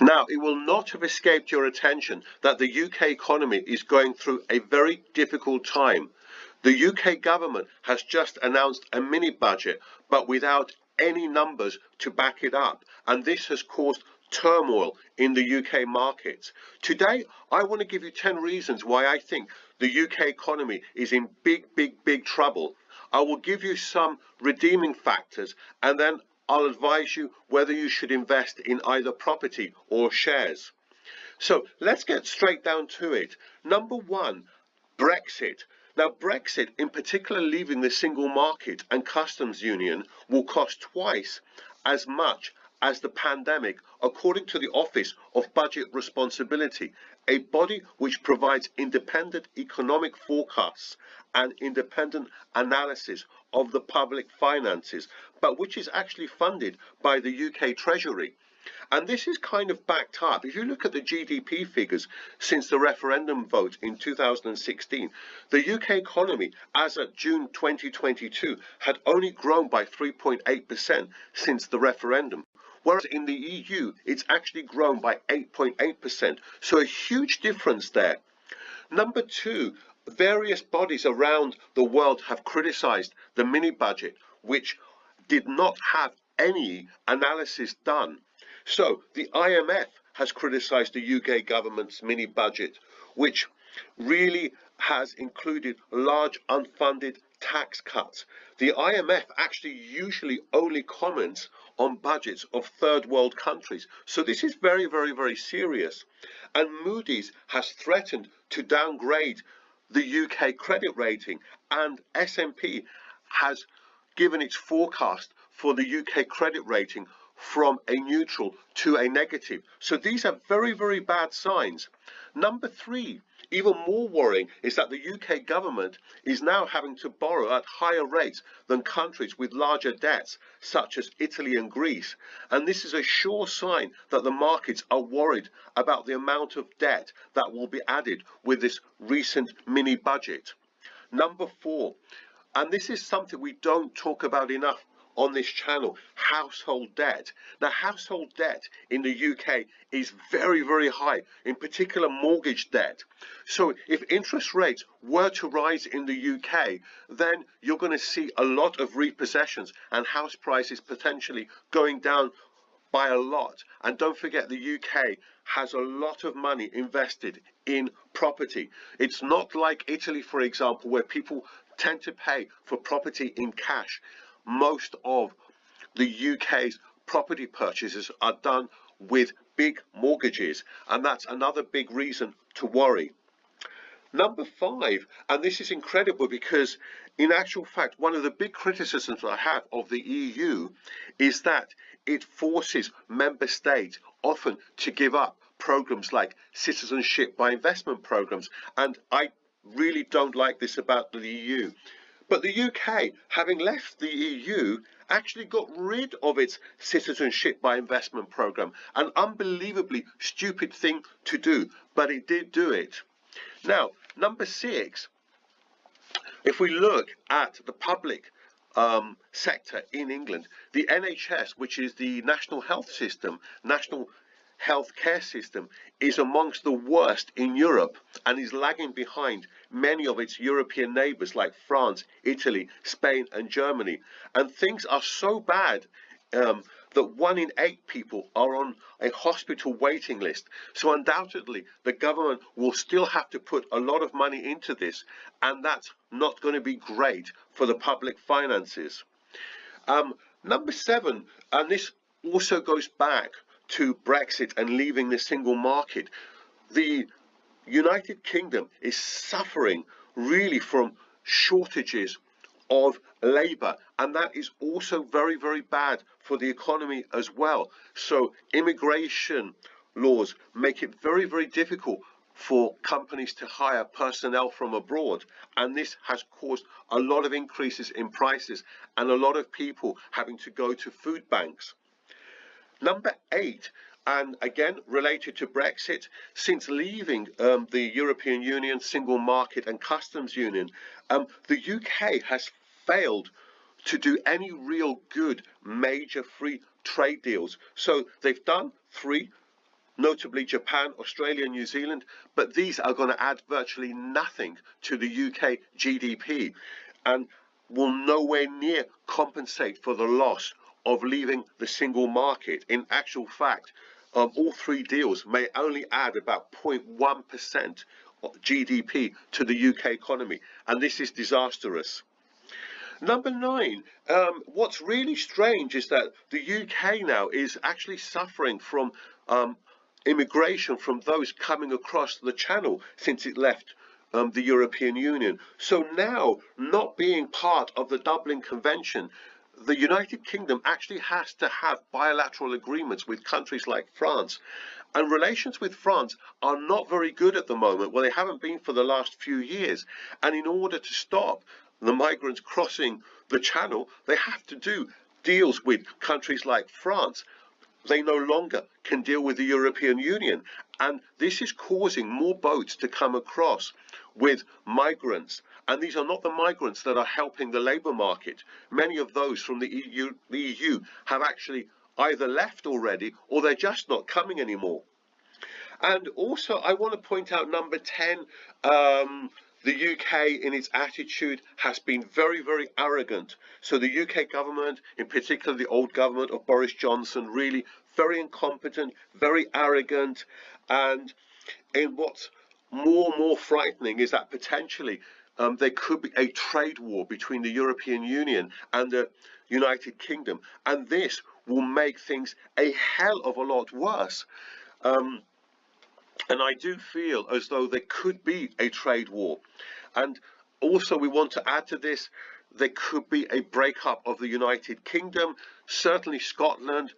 Now, it will not have escaped your attention that the UK economy is going through a very difficult time. The UK government has just announced a mini budget, but without any numbers to back it up, and this has caused turmoil in the UK markets. Today, I want to give you 10 reasons why I think the UK economy is in big trouble. I will give you some redeeming factors, and then I'll advise you whether you should invest in either property or shares. So let's get straight down to it. Number one, Brexit. Now, Brexit, in particular leaving the single market and customs union, will cost twice as much as the pandemic, according to the Office of Budget Responsibility, a body which provides independent economic forecasts and independent analysis of the public finances, but which is actually funded by the UK Treasury. And this is kind of backed up. If you look at the GDP figures since the referendum vote in 2016, the UK economy as of June 2022 had only grown by 3.8% since the referendum. Whereas in the EU, it's actually grown by 8.8%. So a huge difference there. Number two, various bodies around the world have criticized the mini budget, which did not have any analysis done. So the IMF has criticized the UK government's mini budget, which really has included large unfunded tax cuts. The IMF actually usually only comments on budgets of third world countries. So this is very serious. And Moody's has threatened to downgrade the UK credit rating, and S&P has given its forecast for the UK credit rating from a neutral to a negative. So these are very bad signs. Number three, even more worrying, is that the UK government is now having to borrow at higher rates than countries with larger debts, such as Italy and Greece. And this is a sure sign that the markets are worried about the amount of debt that will be added with this recent mini budget. Number four, and this is something we don't talk about enough on this channel, household debt. Now, household debt in the UK is very high, in particular mortgage debt. So if interest rates were to rise in the UK, then you're going to see a lot of repossessions and house prices potentially going down by a lot. And don't forget, the UK has a lot of money invested in property. It's not like Italy, for example, where people tend to pay for property in cash. Most of the UK's property purchases are done with big mortgages, and that's another big reason to worry. Number five, and this is incredible because in actual fact, one of the big criticisms I have of the EU is that it forces member states often to give up programs like citizenship by investment programs, and I really don't like this about the EU. But the UK, having left the EU, actually got rid of its citizenship by investment program. An unbelievably stupid thing to do, but it did do it. Now, number six, if we look at the public sector in England, the NHS, which is the national health system, national health care system, is amongst the worst in Europe and is lagging behind many of its European neighbours like France, Italy, Spain and Germany. And things are so bad that 1 in 8 people are on a hospital waiting list. So undoubtedly the government will still have to put a lot of money into this, and that's not going to be great for the public finances. Number seven, and this also goes back to Brexit and leaving the single market, the United Kingdom is suffering really from shortages of labour, and that is also very bad for the economy as well. So immigration laws make it very difficult for companies to hire personnel from abroad, and this has caused a lot of increases in prices and a lot of people having to go to food banks. Number eight, and again related to Brexit, since leaving the European Union, single market and customs union, the UK has failed to do any real good major free trade deals. So they've done 3 notably Japan, Australia, New Zealand, but these are going to add virtually nothing to the UK GDP and will nowhere near compensate for the loss of leaving the single market. In actual fact, all three deals may only add about 0.1% of GDP to the UK economy, and this is disastrous. Number 9, what's really strange is that the UK now is actually suffering from immigration from those coming across the channel since it left the European Union. So now, not being part of the Dublin Convention, the United Kingdom actually has to have bilateral agreements with countries like France. And relations with France are not very good at the moment. Well, they haven't been for the last few years. And in order to stop the migrants crossing the channel, they have to do deals with countries like France. They no longer can deal with the European Union. And this is causing more boats to come across with migrants. And these are not the migrants that are helping the labour market. Many of those from the EU have actually either left already or they're just not coming anymore. And also, I want to point out number 10, the UK in its attitude has been very, very arrogant. So the UK government, in particular the old government of Boris Johnson, really very incompetent, very arrogant. And in what's more frightening is that potentially there could be a trade war between the European Union and the United Kingdom. And this will make things a hell of a lot worse. And I do feel as though there could be a trade war. And also we want to add to this, there could be a breakup of the United Kingdom. Certainly Scotland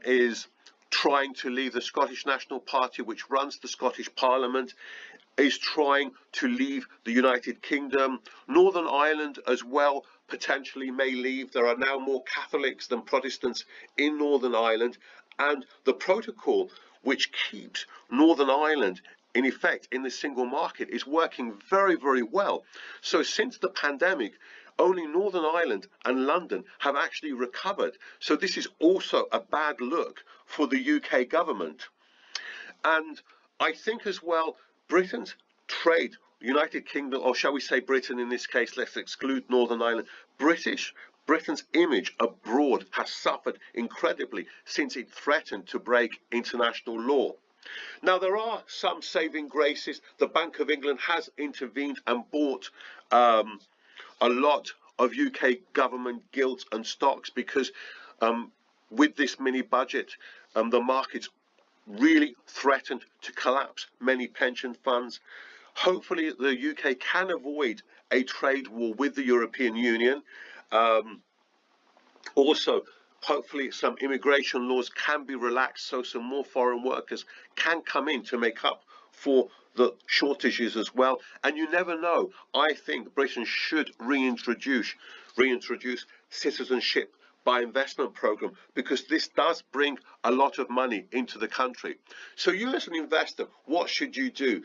is trying to leave. The Scottish National Party, which runs the Scottish Parliament, is trying to leave the United Kingdom. Northern Ireland as well potentially may leave. There are now more Catholics than Protestants in Northern Ireland. And the protocol which keeps Northern Ireland in effect in the single market is working very, very well. So since the pandemic, only Northern Ireland and London have actually recovered. So this is also a bad look for the UK government. And I think as well, Britain's trade, United Kingdom, or shall we say Britain in this case, let's exclude Northern Ireland, Britain's image abroad has suffered incredibly since it threatened to break international law. Now, there are some saving graces. The Bank of England has intervened and bought a lot of UK government gilts and stocks because with this mini budget, the markets really threatened to collapse many pension funds. Hopefully, the UK can avoid a trade war with the European Union. Also, hopefully some immigration laws can be relaxed so some more foreign workers can come in to make up for the shortages as well. And you never know, I think Britain should reintroduce citizenship by investment program, because this does bring a lot of money into the country. So you as an investor, what should you do?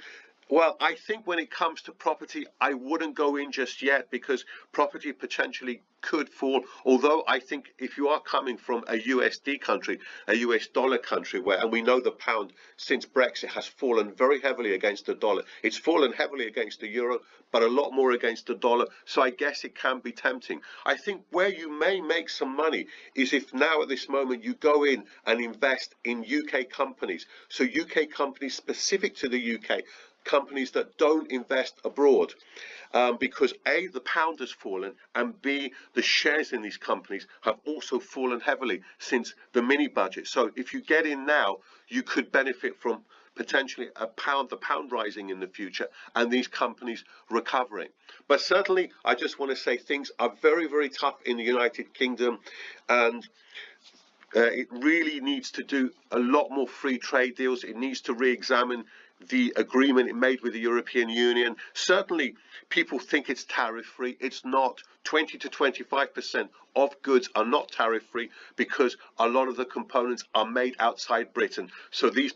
Well, I think when it comes to property, I wouldn't go in just yet because property potentially could fall. Although I think if you are coming from a USD country, a US dollar country, and we know the pound since Brexit has fallen very heavily against the dollar. It's fallen heavily against the euro, but a lot more against the dollar. So I guess it can be tempting. I think where you may make some money is if now at this moment you go in and invest in UK companies. So UK companies specific to the UK, companies that don't invest abroad, because A, the pound has fallen, and B, the shares in these companies have also fallen heavily since the mini budget. So if you get in now, you could benefit from potentially the pound rising in the future and these companies recovering. But certainly, I just want to say things are very, very tough in the United Kingdom, and it really needs to do a lot more free trade deals. It needs to re-examine the agreement it made with the European Union. Certainly, people think it's tariff-free. It's not. 20 to 25% of goods are not tariff-free because a lot of the components are made outside Britain. So these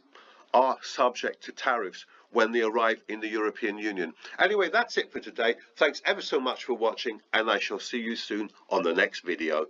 are subject to tariffs when they arrive in the European Union. Anyway, that's it for today. Thanks ever so much for watching, and I shall see you soon on the next video.